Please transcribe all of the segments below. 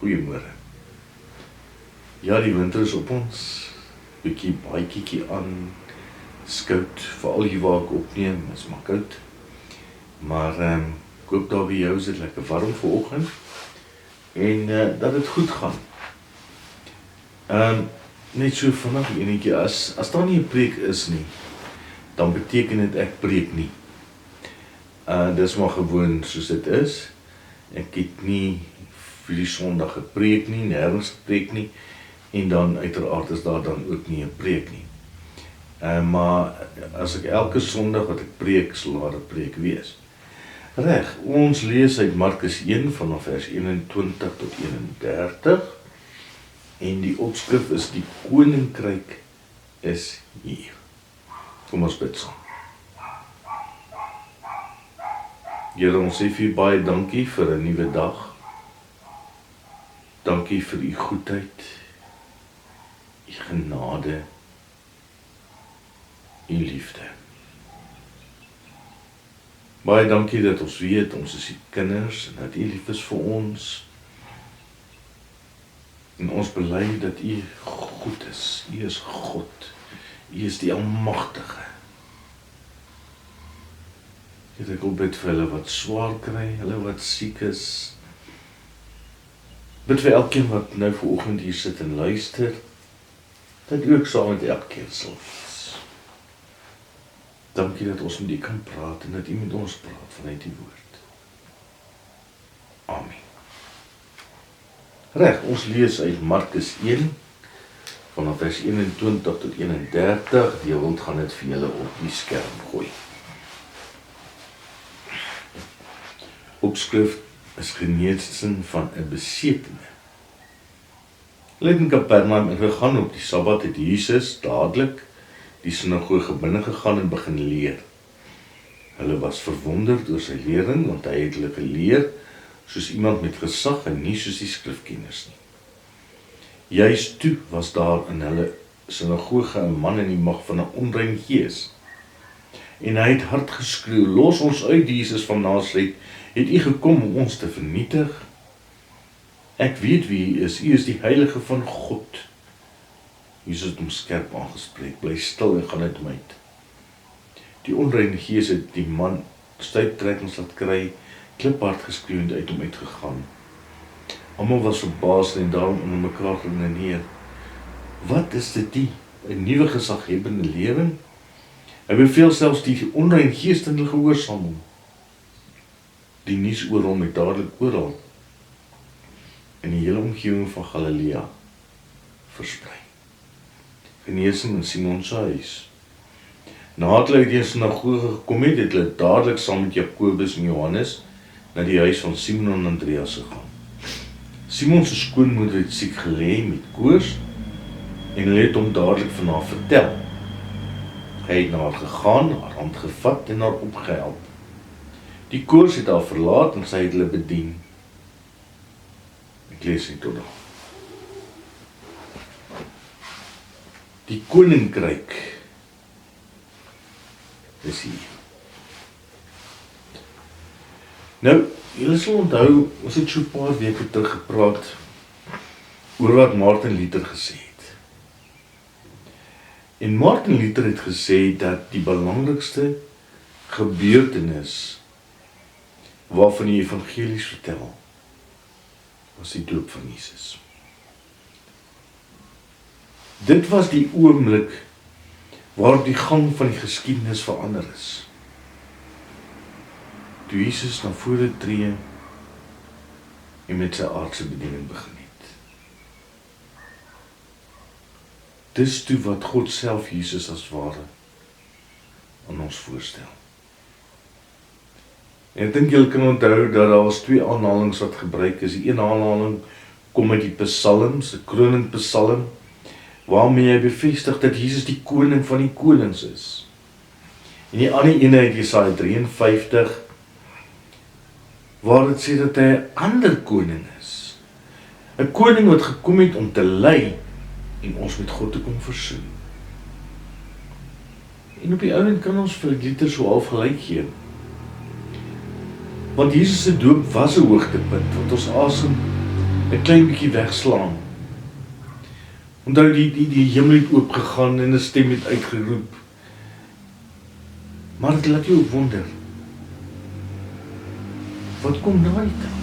Goeiemôre. Ja, die winter is op ons. Bietjie baadjiekie aan. Skout, veral hier waar ek opneem, is maar koud. Maar ek hoop daar by jou is dit lekker warm vanoggend. En dat dit goed gaan. Net so vinnig enetjie, as daar nie 'n preek is nie, dan beteken dit ek preek nie. Dis maar gewoon soos dit is. Ek het nie vir die Sondag gepreek nie, nêrens gepreek nie, en dan uiteraard is daar dan ook nie 'n preek nie. Maar as ek elke Sondag wat ek preek, sal daar 'n preek wees. Reg, ons lees uit Markus 1 vanaf vers 21 tot 31, en die opskrif is die koninkryk is hier. Kom ons bid saam. Here, ons sê vir u baie dankie vir 'n nuwe dag. Dankie vir u goedheid, u genade, u liefde. Baie dankie dat ons weet, ons is u kinders, en dat u lief is vir ons. En ons bely dat u goed is. U is God. U is die Almagtige. Ek wil bid vir hulle wat swaar kry, hulle wat siek is. Bid vir elkeen wat nou vanoggend hier sit en luister, dat u ook saam met elkeen sal wees. Dankie dat ons met u kan praat en dat u met ons praat vanuit die woord. Amen. Reg, ons lees uit Markus 1, vanaf vers 21 tot 31, die hond gaan dit vir julle op die skerm gooi. Opskrif is geneesing van 'n besetene. Hulle het in Kapernaum ingegaan. Op die Sabbat het Jesus dadelik die sinagoge binne gegaan en begin leer. Hulle was verwonderd oor sy lering, want hy het hulle geleer soos iemand met gesag en nie soos die skrifkenners nie. Juist toe was daar in hulle sinagoge 'n man in die mag van 'n onrein gees. En hy het hard geskreeu: "Los ons uit, Jesus van Nasaret. Het u gekom om ons te vernietig? Ek weet wie u is die Heilige van God." Jesus het hom skerp aangespreek: "Bly stil en gaan uit hom uit." Die onreine gees het die man stuiptrekkings laat kry, kliphard geskreeu en uit hom uitgegaan. Almal was verbaas en daarom onder mekaar geredeneer: "Wat is dit die 'n nuwe gesaghebende lering? Hy beveel selfs die onreine gees en hulle gehoorsaam hom." Die nuus oor hom het dadelik oral in die hele omgewing van Galilea versprei. Genesing in Simon se huis. Nadat hulle uit die sinagoge gekom het, het hulle dadelik saam met Jakobus en Johannes na die huis van Simon en Andreas gegaan. Simon se skoonmoeder het siek gelê met koors, en hulle het hom dadelik van haar vertel. Hy het na haar gegaan, haar hand gevat en haar opgehelp. Die koors het haar verlaat en sy het hulle bedien. Ek lees nie tot daar. Die koninkryk is hier. Nou, julle sal onthou, ons het so 'n paar weke terug gepraat oor wat Martin Luther gesê het. En Martin Luther het gesê dat die belangrikste gebeurtenis waarvan die evangelies vertel, was die doop van Jesus. Dit was die oomblik waarop die gang van die geskiedenis verander is. Toe Jesus na vore tree en met sy aardse bediening begin het. Dis toe wat God self Jesus as ware aan ons voorstel. En ek dink julle kan onthou dat daar was 2 aanhalings wat gebruik is. Die een aanhaling kom uit die Psalms, die koningspsalm, waarmee hy bevestig dat Jesus die koning van die konings is. En die ander ene uit Jesaja 53, waar dit sê dat hy 'n ander koning is. 'n Koning wat gekom het om te lei en ons met God te kom versoen. En op die ouend kan ons vir Luther so half gelyk gee. Want Jesus se doop was 'n hoogtepunt wat ons asem 'n klein bietjie wegslaan. Onthou die hemel het oopgegaan en 'n stem het uitgeroep. Maar dit laat jou wonder. Wat kom na die tyd?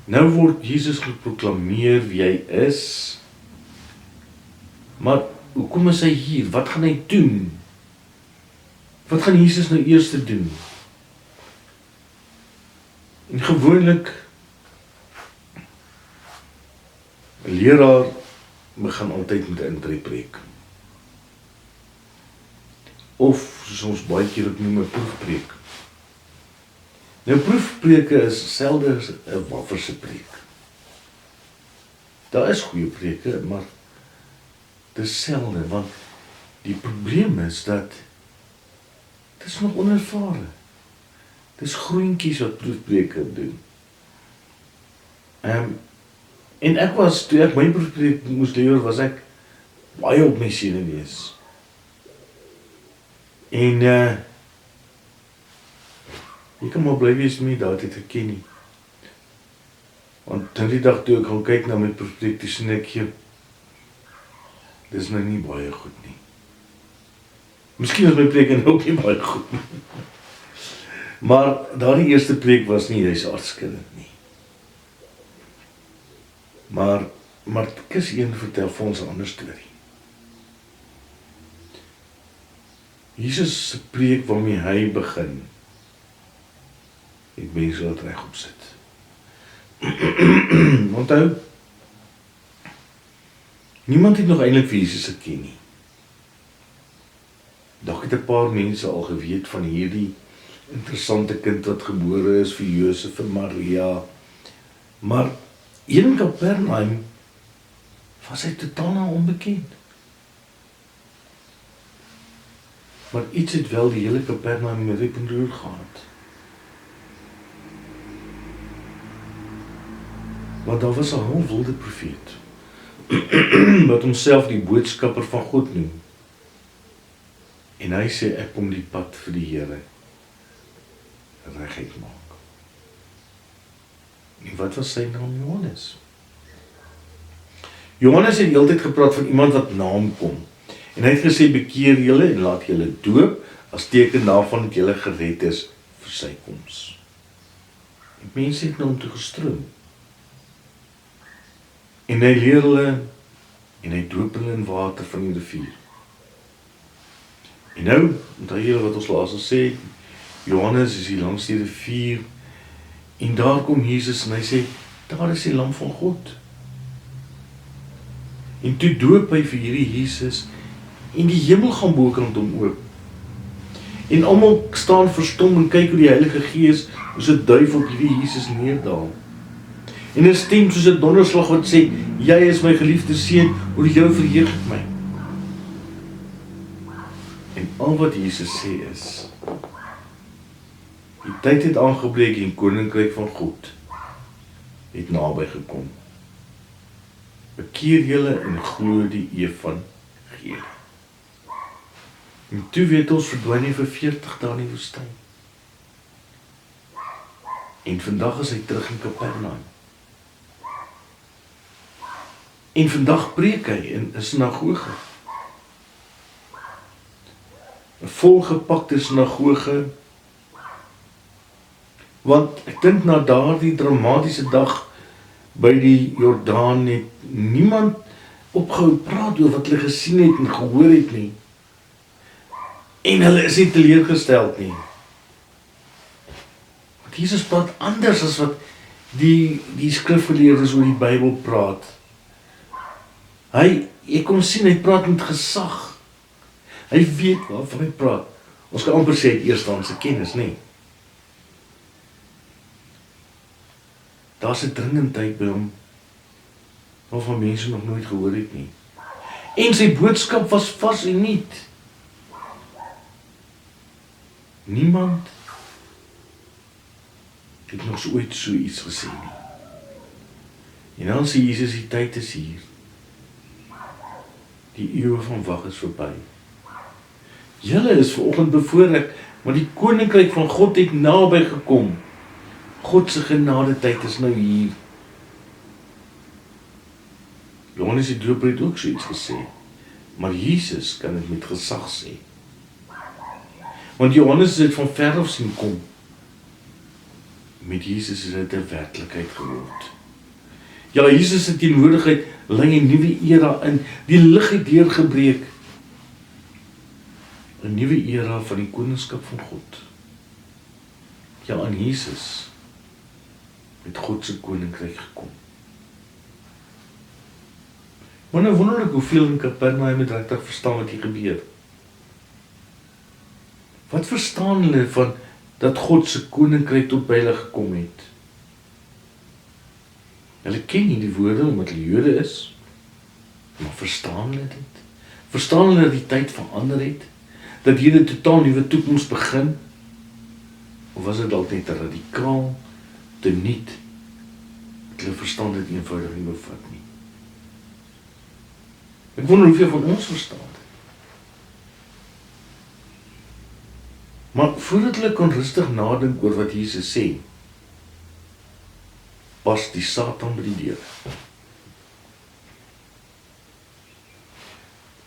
Nou word Jesus geproklameer wie hy is. Maar hoekom is hy hier? Wat gaan hy doen? Wat gaan Jesus nou eers doen? En gewoonlik 'n leraar begin altyd met 'n intreepreek. Of soos ons baie keer ook noem 'n proefpreek. Nou proefpreke is selde 'n wafferse preek. Daar is goeie preke, maar dis selde, want die probleem is dat dit is nog onervare. Dis groentjies wat proefpreke doen. En ek was, toe ek my proefpreek moes leer, was ek baie op my siene wees. En jy kan maar bly wees met my, daar het ek geken nie. Want die dag toe ek gaan kyk na my proefpreek, toe sien ek hier, dis nou nie baie goed nie. Miskien is my preek en ook nie baie goed nie. Maar daardie eerste preek was nie juist hartskinnend nie. Maar Markus 1 vertel vir ons 'n ander storie. Jesus se preek waarmee hy begin, het mense wat regop sit. Onthou, niemand het nog eintlik vir Jesus geken nie. Dalk het 'n paar mense al geweet van hierdie interessante kind wat gebore is vir Josef, vir Maria. Maar hier in Kapernaum was hy totaal onbekend. Maar iets het wel die hele Kapernaum met rep en roer gehad. Want daar was 'n half wilde profeet, wat homself die boodskapper van God noem. En hy sê, ek kom die pad vir die Here reguit maak. En wat was sy naam? Johannes. Johannes het die hele tyd gepraat van iemand wat na hom kom. En hy het gesê, bekeer julle en laat julle doop, as teken daarvan dat julle gered is vir sy koms. En mense het na hom toe gestroom. En hy leer hulle, en hy doop hulle in water van die rivier. En nou, onthou julle wat ons laas gesê, Johannes is hier langs die rivier, en daar kom Jesus en hy sê, daar is die lam van God. En toe doop hy vir hierdie Jesus, en die hemel gaan bokant hom oop. En almal staan verstom en kyk hoe die Heilige Gees soos 'n duif op hierdie Jesus neerdaal. En 'n stem soos 'n donderslag wat sê, jy is my geliefde seun, oor jou verheug ek my. En al wat Jesus sê is, die tyd het aangebreek en koninkryk van God het naby gekom. Bekeer julle en glo die evangelie. En toe weet ons verdwyn hy vir 40 dae in die woestyn. En vandag is hy terug in Kapernaum. En vandag preek hy in 'n sinagoge. 'n Volgepakte sinagoge. Want ek dink na daardie dramatiese dag by die Jordaan het niemand opgehou praat oor wat hulle gesien het en gehoor het nie. En hulle is nie teleurgesteld nie. Want Jesus praat anders as wat die skrifgeleerdes oor die Bybel praat. Jy kon sien, hy praat met gesag. Hy weet waarvan hy praat. Ons kan amper sê eerstehandse kennis, nie? Daar's 'n dringendheid by hom, waarvan mense nog nooit gehoor het nie. En sy boodskap was vas en nuut. Niemand het nog ooit so iets gesê nie. En dan sê Jesus, die tyd is hier. Die eeuwe van wag is verby. Julle is vanoggend bevoorreg, maar die koninkryk van God het naby gekom. God se genadetyd is nou hier. Johannes die Doper het ook so iets gesê, maar Jesus kan dit met gesag sê. Want Johannes het van ver af sien kom. Met Jesus is dit 'n werklikheid geword. Ja, Jesus se teenwoordigheid lei 'n nuwe era in. Die lig het deurgebreek. 'n Nuwe era van die koningskap van God. Ja, aan Jesus het God se koninkryk gekom. Maar nou wonderlik hoeveel in Kapernaum het regtig verstaan wat hier gebeur. Wat verstaan hulle van dat God se koninkryk tot by hulle gekom het? Hulle ken nie die woorde omdat hulle Jode is, maar verstaan hulle dit? Verstaan hulle dat die tyd verander het? Dat hier 'n totaal nuwe toekoms begin? Of was dit dalk net te radikaal, te nuut? Hulle verstaan dit eenvoudig nie bevat nie. Ek wonder hoeveel van ons verstaan dit. Maar voordat hulle kon rustig nadink oor wat Jesus sê, pas die Satan by die deur.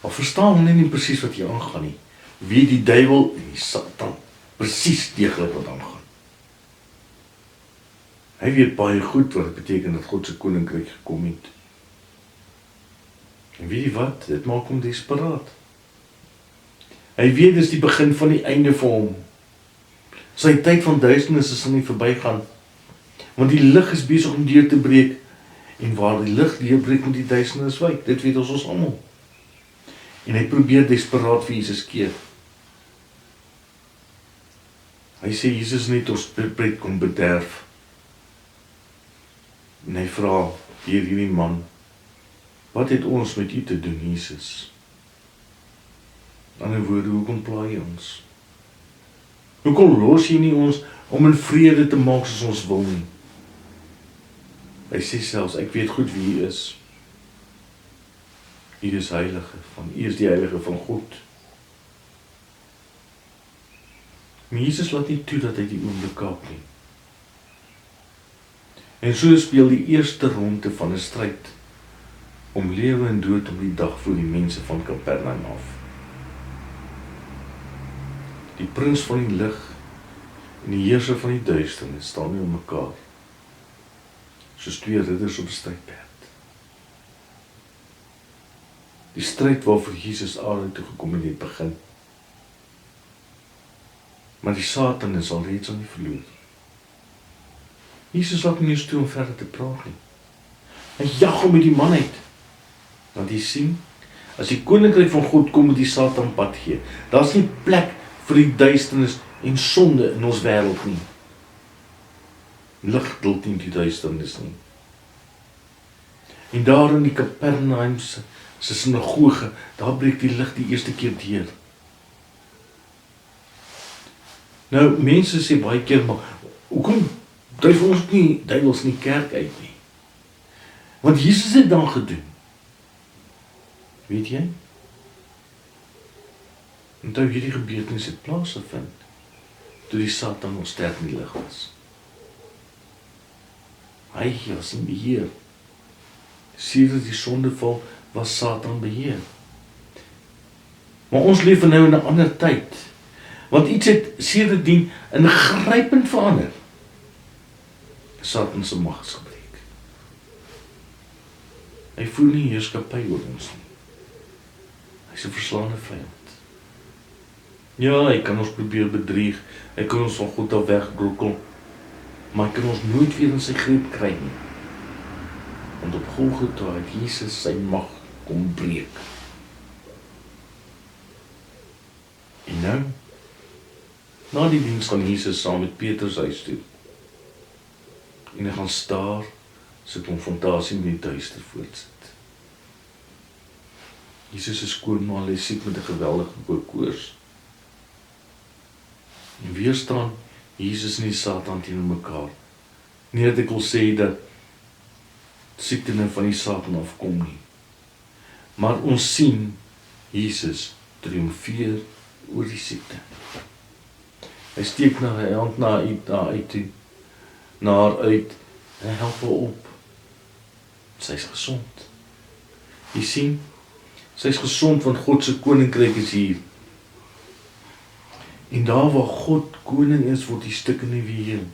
Maar verstaan hulle nie presies wat hier aangaan nie. Wie die duiwel en die Satan presies deeglik wat aangaan. Hy weet baie goed wat dit beteken dat God se koninkryk gekom het. En weet jy wat? Dit maak hom desperaat. Hy weet dis die begin van die einde vir hom. Sy tyd van duisternis sal nie verbygaan. Want die lig is besig om deur te breek. En waar die lig deurbreek moet die duisternis wyk. Dit weet ons almal. En hy probeer desperaat vir Jesus keer. Hy sê Jesus net ons pret kom bederf. En hy vra hierdie man, wat het ons met u te doen, Jesus? In 'n woorde, hoekom pla jy ons? Hoekom los jy nie ons om in vrede te maak soos ons wil nie? Hy sê selfs, ek weet goed wie u is. U is heilige, u is die heilige van God. Maar Jesus laat nie toe dat hy die oomblik kaap nie. En so speel die eerste ronde van 'n stryd om lewe en dood om die dag voor die mense van Kapernaum af. Die prins van die lig en die heerser van die duisternis staan nie om mekaar, soos twee ridders op 'n strydperd. Die stryd waarvoor Jesus aarde toe gekom het begin. Maar die Satan is alreeds aan die verloor. Jesus laat nie eens toe om verder te praat nie. Hy jag hom met die man uit. Want jy sien, as die koninkryk van God kom, moet die Satan pad gee. Daar's nie plek vir die duisternis en sonde in ons wêreld nie. Lig dult nie die duisternis nie. En daar in die Kapernaumse sinagoge, daar breek die lig die eerste keer deur. Nou, mense sê baie keer, maar hoekom dryf ons nie duiwels in die kerk uit nie? Want Jesus het dan gedoen. Weet jy? Onthou hierdie gebeurtenis het plaasgevind toe die Satan nog sterk in die lig was. Hy was in beheer. Sedert die sondeval was Satan beheer. Maar ons leef nou in 'n ander tyd. Want iets het sedertdien ingrypend verander. Satan se mag is gebreek. Hy voer nie heerskappy oor ons nie. Hy is 'n verslaande vyand. Ja, hy kan ons probeer bedrieg, hy kan ons van God af wegbroekel, maar hy kan ons nooit weer in sy greep kry nie. Want op Golgotha het Jesus sy mag kom breek. En nou, na die diens gaan Jesus saam met Petrus huis toe. En hy gaan staar sy konfrontasie met die duister voortsit. Jesus is skoonmaal, hy siek met 'n geweldige koors. En weer staan Jesus en die Satan teenoor mekaar. Nie dat ek wil sê dat siekte nou van die Satan afkom nie. Maar ons sien Jesus triomfeer oor die siekte. Hy steek na hy hand na uit toe. na haar uit, en hy help haar op. Sy is gesond. Jy sien, sy is gesond want God se koninkryk is hier. En daar waar God koning is, word die stikkende weer heel.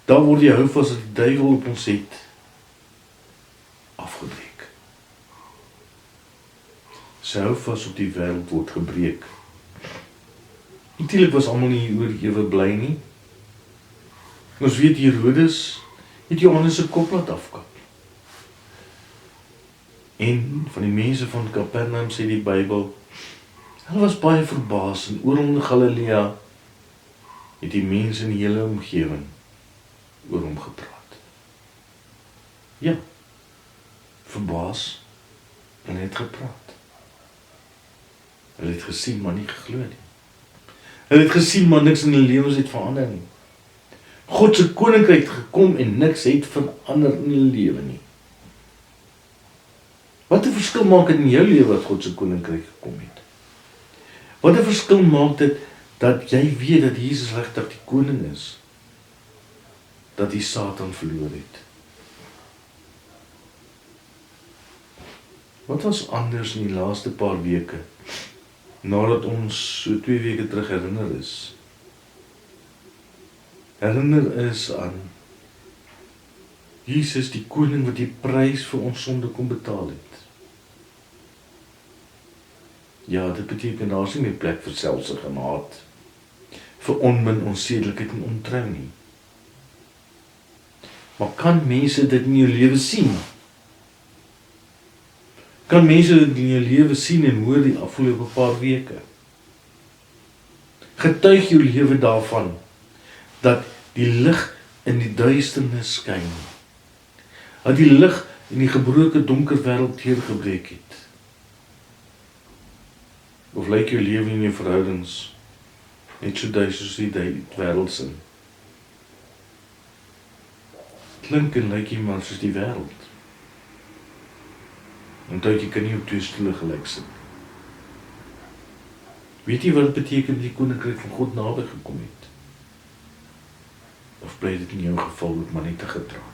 Daar word die houvas wat die duiwel op ons het, afgebreek. Sy houvas op die wêreld word gebreek. Natuurlik was almal nie oor ewe bly nie. Ons weet Herodes het Johannes se kop laat afkap. En van die mense van Kapernaum sê die Bybel, hulle was baie verbaas en oral in Galilea het die mense in die hele omgewing oor hom gepraat. Ja, verbaas en het gepraat. Hulle het gesien, maar nie geglo nie. Hulle het gesien, maar niks in hulle lewens het verander nie. God se koninkryk het gekom en niks het verander in hulle lewe nie. Wat 'n verskil maak dit in jou lewe wat God se koninkryk gekom het? Wat 'n verskil maak dit dat jy weet dat Jesus regtig die koning is? Dat die Satan verloor het. Wat was anders in die laaste paar weke, nadat ons so 2 weke terug herinner is? Herinner is aan Jesus die koning wat die prys vir ons sonde kom betaal het. Ja, dit beteken daar is nie meer plek vir selfsug en haat, vir onmin, onsedelikheid en ontrou nie. Maar kan mense dit in jou lewe sien? Kan mense dit in jou lewe sien en hoor die afgelope paar weke? Getuig jou lewe daarvan, dat die lig in die duisternis skyn. Dat die lig in die gebroke donker wêreld deurgebreek het. Of lyk jou lewe en jou verhoudings net so duister soos die wêreld se? Klink en lyk jy maar soos die wêreld. Onthou jy kan nie op 2 stoele gelyk sit. Weet jy wat dit beteken die koninkryk van God naby gekom het? Of bly dit in jou geval ook maar net 'n gedrag?